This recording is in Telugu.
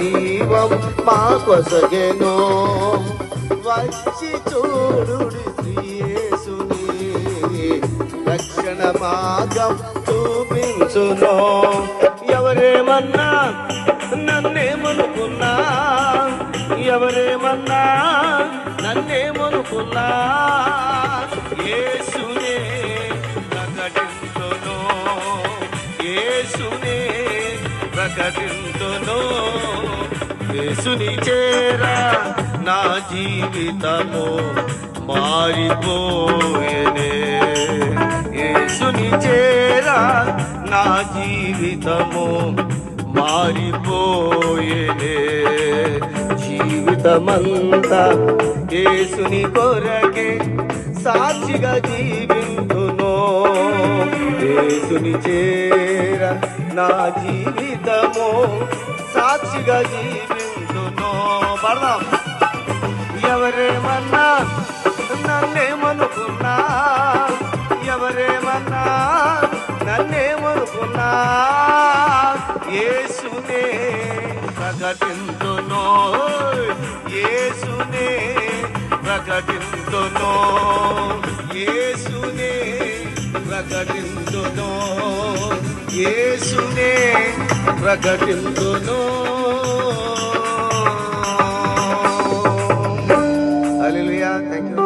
జీవం మా కొసగెను. వచ్చి చూడుడి యేసుని, రక్షణ మార్గం చూపించును. ఎవరేమన్నా నన్నేమనుకున్నా, ఎవరేమన్నా నన్నేమనుకున్నా, యేసునే ప్రకటించును, యేసునే ప్రకటించును. యేసుని చేరా నా జీవితము మారిపోయేనే, యేసుని చేరా నా జీవితము మారిపోయేనే. జీవితమంతా యేసుని కొరకే సాక్షిగా జీవింతును. యేసుని చేర నా జీవితము సాక్షిగా జీవింతును. పడదాం. ఎవరేమన్నా నన్నేమనుకున్నా, ఎవరేమన్నా నన్నేమనుకున్నా, యేసునే ప్రకటింతును, యేసునే ప్రకటింతును, యేసునే ప్రకటింతును, యేసునే ప్రకటింతును.